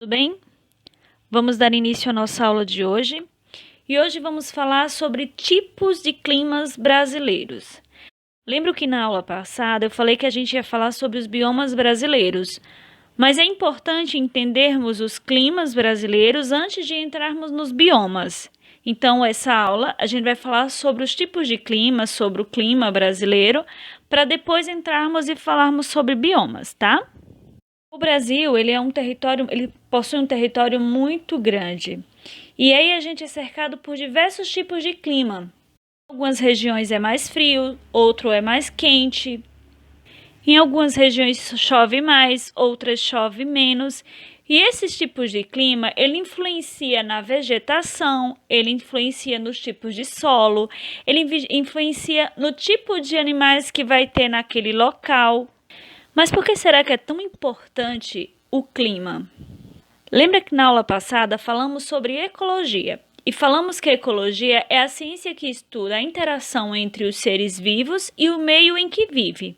Tudo bem? Vamos dar início à nossa aula de hoje. E hoje vamos falar sobre tipos de climas brasileiros. Lembro que na aula passada eu falei que a gente ia falar sobre os biomas brasileiros, mas é importante entendermos os climas brasileiros antes de entrarmos nos biomas. Então, essa aula a gente vai falar sobre os tipos de clima, sobre o clima brasileiro, para depois entrarmos e falarmos sobre biomas, tá? O Brasil, ele possui um território muito grande. E aí a gente é cercado por diversos tipos de clima. Algumas regiões é mais frio, outro é mais quente. Em algumas regiões chove mais, outras chove menos. E esses tipos de clima, ele influencia na vegetação, ele influencia nos tipos de solo, ele influencia no tipo de animais que vai ter naquele local. Mas por que será que é tão importante o clima? Lembra que na aula passada falamos sobre ecologia e falamos que a ecologia é a ciência que estuda a interação entre os seres vivos e o meio em que vive.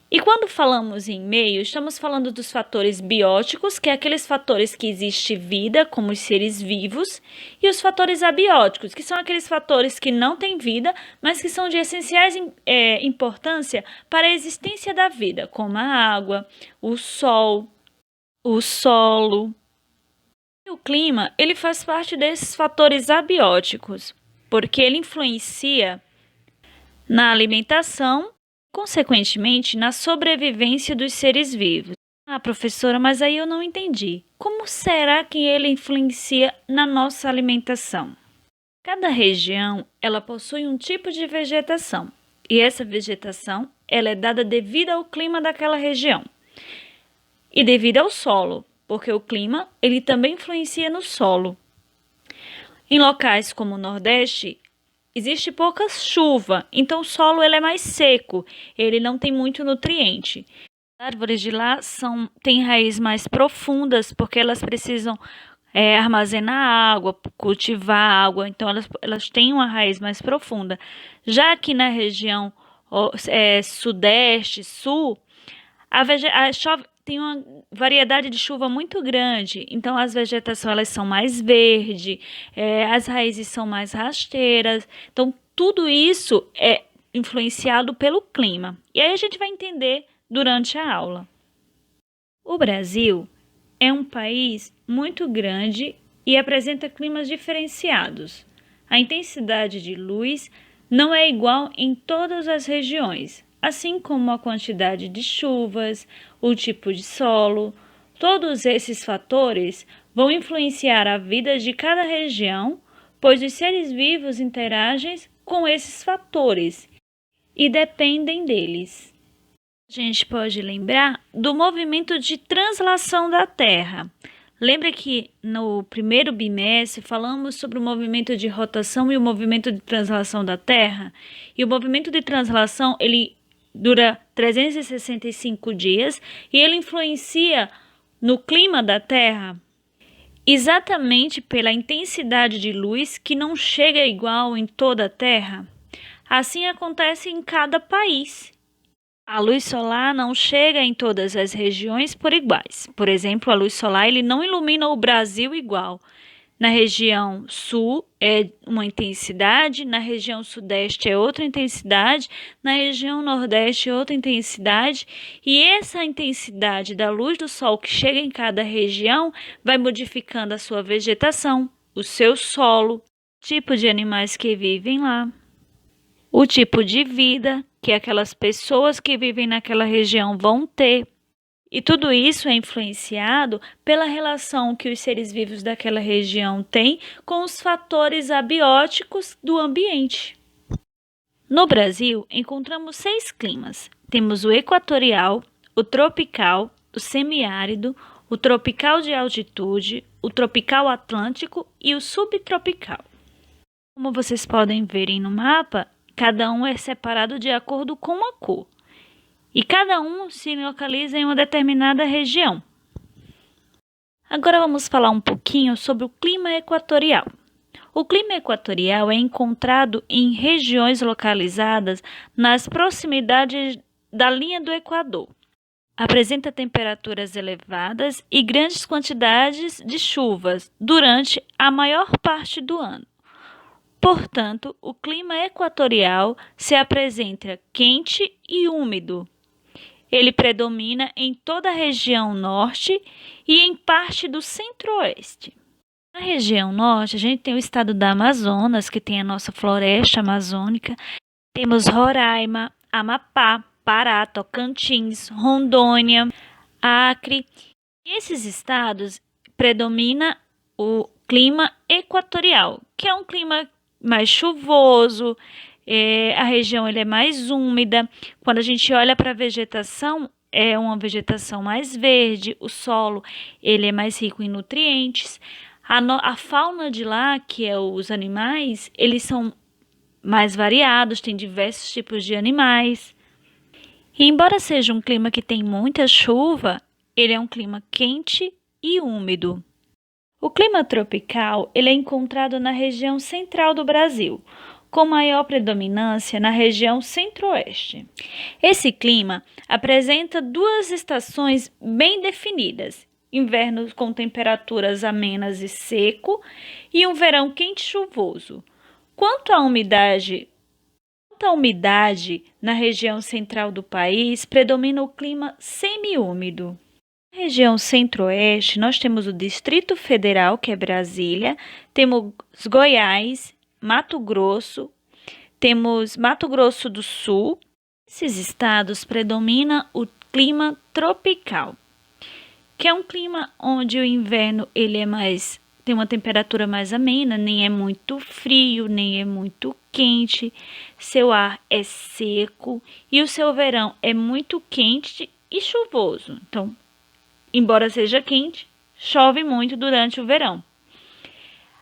E quando falamos em meio, estamos falando dos fatores bióticos, que é aqueles fatores que existe vida, como os seres vivos, e os fatores abióticos, que são aqueles fatores que não têm vida, mas que são de essenciais importância para a existência da vida, como a água, o sol, o solo. E o clima, ele faz parte desses fatores abióticos, porque ele influencia na alimentação, consequentemente, na sobrevivência dos seres vivos. Ah, professora, mas aí eu não entendi. Como será que ele influencia na nossa alimentação? Cada região, ela possui um tipo de vegetação, e essa vegetação, ela é dada devido ao clima daquela região e devido ao solo, porque o clima, ele também influencia no solo. Em locais como o Nordeste, existe pouca chuva, então o solo ele é mais seco, ele não tem muito nutriente. As árvores de lá têm raízes mais profundas, porque elas precisam armazenar água, cultivar água, então elas têm uma raiz mais profunda. Já aqui na região sudeste, sul, tem uma variedade de chuva muito grande, então as vegetações elas são mais verdes, as raízes são mais rasteiras, então tudo isso é influenciado pelo clima. E aí a gente vai entender durante a aula. O Brasil é um país muito grande e apresenta climas diferenciados. A intensidade de luz não é igual em todas as regiões, assim como a quantidade de chuvas, o tipo de solo. Todos esses fatores vão influenciar a vida de cada região, pois os seres vivos interagem com esses fatores e dependem deles. A gente pode lembrar do movimento de translação da Terra. Lembra que no primeiro bimestre falamos sobre o movimento de rotação e o movimento de translação da Terra? E o movimento de translação, ele dura 365 dias e ele influencia no clima da Terra exatamente pela intensidade de luz que não chega igual em toda a Terra. Assim acontece em cada país. A luz solar não chega em todas as regiões por iguais. Por exemplo, a luz solar ele não ilumina o Brasil igual. Na região sul é uma intensidade, na região sudeste é outra intensidade, na região nordeste é outra intensidade, e essa intensidade da luz do sol que chega em cada região vai modificando a sua vegetação, o seu solo, o tipo de animais que vivem lá, o tipo de vida que aquelas pessoas que vivem naquela região vão ter. E tudo isso é influenciado pela relação que os seres vivos daquela região têm com os fatores abióticos do ambiente. No Brasil, encontramos 6 climas. Temos o equatorial, o tropical, o semiárido, o tropical de altitude, o tropical atlântico e o subtropical. Como vocês podem verem no mapa, cada um é separado de acordo com a cor. E cada um se localiza em uma determinada região. Agora vamos falar um pouquinho sobre o clima equatorial. O clima equatorial é encontrado em regiões localizadas nas proximidades da linha do Equador. apresenta temperaturas elevadas e grandes quantidades de chuvas durante a maior parte do ano. Portanto, o clima equatorial se apresenta quente e úmido. Ele predomina em toda a região norte e em parte do centro-oeste. Na região norte, a gente tem o estado da Amazonas, que tem a nossa floresta amazônica. Temos Roraima, Amapá, Pará, Tocantins, Rondônia, Acre. E esses estados predomina o clima equatorial, que é um clima mais chuvoso, a região ele é mais úmida. Quando a gente olha para a vegetação, é uma vegetação mais verde, o solo ele é mais rico em nutrientes. A fauna de lá, que é os animais, eles são mais variados, tem diversos tipos de animais. E embora seja um clima que tem muita chuva, ele é um clima quente e úmido. O clima tropical ele é encontrado na região central do Brasil, com maior predominância na região centro-oeste. Esse clima apresenta duas estações bem definidas: inverno com temperaturas amenas e seco e um verão quente e chuvoso. Quanto à umidade na região central do país, predomina o clima semiúmido. Na região centro-oeste, nós temos o Distrito Federal, que é Brasília, temos Goiás, Mato Grosso, temos Mato Grosso do Sul. Esses estados predomina o clima tropical, que é um clima onde o inverno ele tem uma temperatura mais amena, nem é muito frio, nem é muito quente, seu ar é seco e o seu verão é muito quente e chuvoso. Então, embora seja quente, chove muito durante o verão.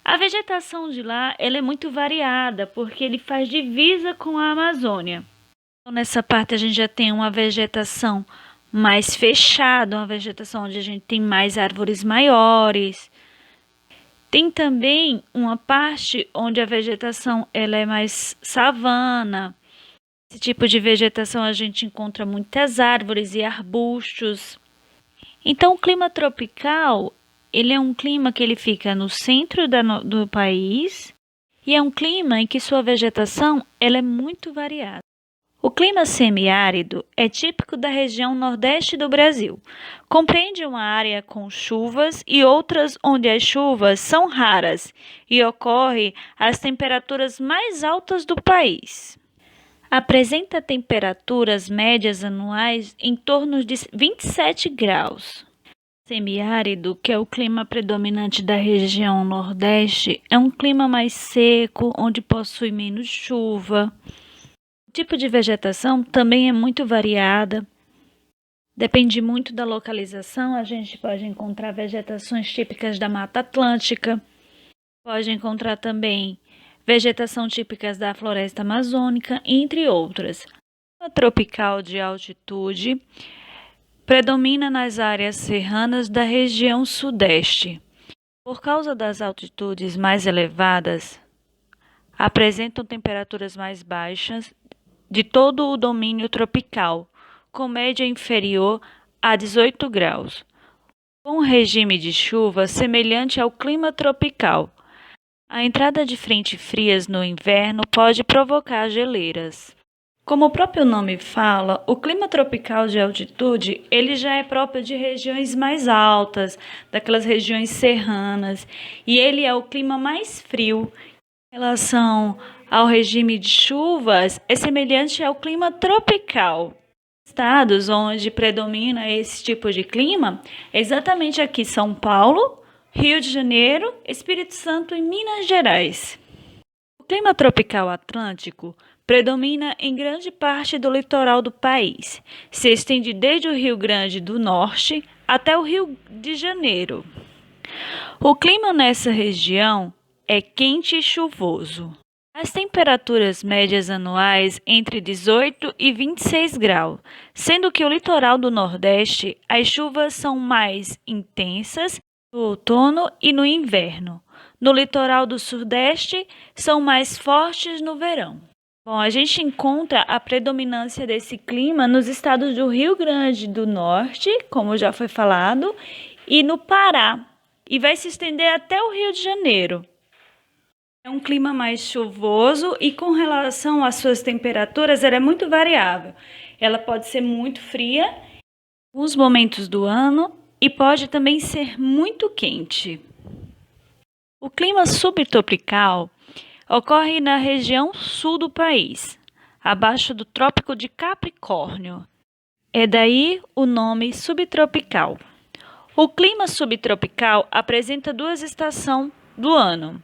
A vegetação de lá ela é muito variada, porque ele faz divisa com a Amazônia. Então, nessa parte a gente já tem uma vegetação mais fechada, uma vegetação onde a gente tem mais árvores maiores. Tem também uma parte onde a vegetação ela é mais savana. Esse tipo de vegetação a gente encontra muitas árvores e arbustos. Então, o clima tropical, ele é um clima que ele fica no centro do país e é um clima em que sua vegetação ela é muito variada. O clima semiárido é típico da região nordeste do Brasil. Compreende uma área com chuvas e outras onde as chuvas são raras e ocorre às temperaturas mais altas do país. Apresenta temperaturas médias anuais em torno de 27 graus. Semiárido, que é o clima predominante da região nordeste, é um clima mais seco, onde possui menos chuva. O tipo de vegetação também é muito variada. Depende muito da localização. A gente pode encontrar vegetações típicas da Mata Atlântica. Pode encontrar também vegetação típicas da floresta amazônica, entre outras. O tropical de altitude predomina nas áreas serranas da região sudeste. Por causa das altitudes mais elevadas, apresentam temperaturas mais baixas de todo o domínio tropical, com média inferior a 18 graus, com um regime de chuva semelhante ao clima tropical. A entrada de frentes frias no inverno pode provocar geleiras. Como o próprio nome fala, o clima tropical de altitude ele já é próprio de regiões mais altas, daquelas regiões serranas, e ele é o clima mais frio. Em relação ao regime de chuvas, é semelhante ao clima tropical. Estados onde predomina esse tipo de clima é exatamente aqui São Paulo, Rio de Janeiro, Espírito Santo e Minas Gerais. O clima tropical atlântico predomina em grande parte do litoral do país. Se estende desde o Rio Grande do Norte até o Rio de Janeiro. O clima nessa região é quente e chuvoso. As temperaturas médias anuais entre 18 e 26 graus, sendo que o litoral do Nordeste as chuvas são mais intensas no outono e no inverno. No litoral do Sudeste são mais fortes no verão. Bom, a gente encontra a predominância desse clima nos estados do Rio Grande do Norte, como já foi falado, e no Pará, e vai se estender até o Rio de Janeiro. É um clima mais chuvoso e com relação às suas temperaturas, ela é muito variável. Ela pode ser muito fria em alguns momentos do ano e pode também ser muito quente. O clima subtropical ocorre na região sul do país, abaixo do Trópico de Capricórnio. É daí o nome subtropical. O clima subtropical apresenta duas estações do ano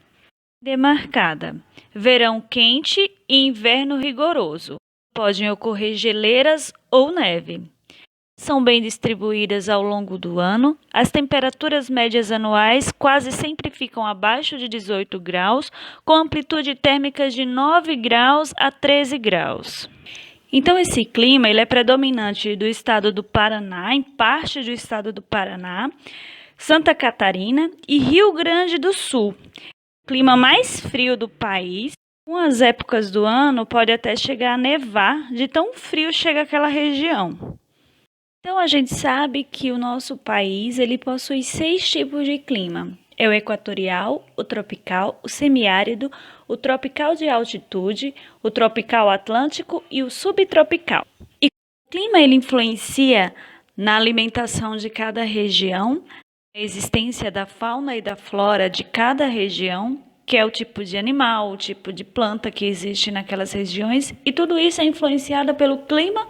demarcada: verão quente e inverno rigoroso. Podem ocorrer geleiras ou neve. São bem distribuídas ao longo do ano. As temperaturas médias anuais quase sempre ficam abaixo de 18 graus, com amplitude térmicas de 9 graus a 13 graus. Então, esse clima ele é predominante do estado do Paraná, em parte do estado do Paraná, Santa Catarina e Rio Grande do Sul. O clima mais frio do país. Com as épocas do ano, pode até chegar a nevar, de tão frio chega aquela região. Então, a gente sabe que o nosso país ele possui 6 tipos de clima. É o equatorial, o tropical, o semiárido, o tropical de altitude, o tropical atlântico e o subtropical. E o clima ele influencia na alimentação de cada região, a existência da fauna e da flora de cada região, que é o tipo de animal, o tipo de planta que existe naquelas regiões, e tudo isso é influenciado pelo clima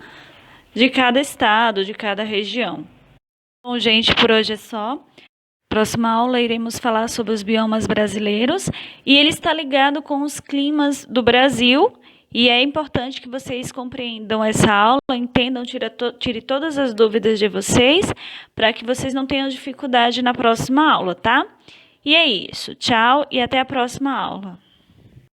de cada estado, de cada região. Bom, gente, por hoje é só. Próxima aula iremos falar sobre os biomas brasileiros e ele está ligado com os climas do Brasil e é importante que vocês compreendam essa aula, entendam, tire todas as dúvidas de vocês para que vocês não tenham dificuldade na próxima aula, tá? E é isso. Tchau e até a próxima aula.